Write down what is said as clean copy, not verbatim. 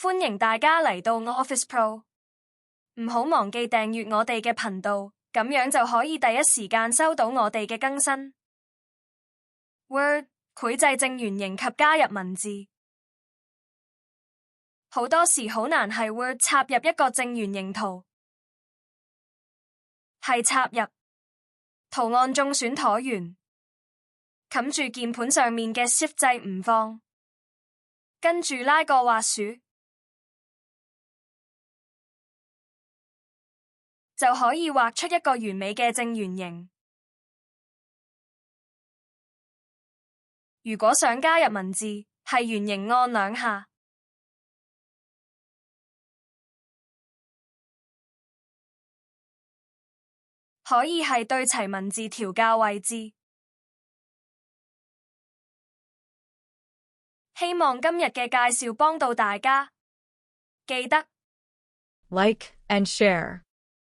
歡迎大家嚟到 Office Pro， 唔好忘記訂閱我哋嘅頻道，咁樣就可以第一時間收到我哋嘅更新。Word 繪製正圓形及加入文字，好多時好難喺 Word 插入一個正圓形圖，係插入圖案中選橢圓，冚住鍵盤上面嘅 Shift 掣唔放，跟住拉個滑鼠，就可以畫出一個完美嘅正圓形。如果想加入文字，係圓形按兩下，可以係對齊文字調校位置。希望今日嘅介紹幫到大家，記得 Like and share.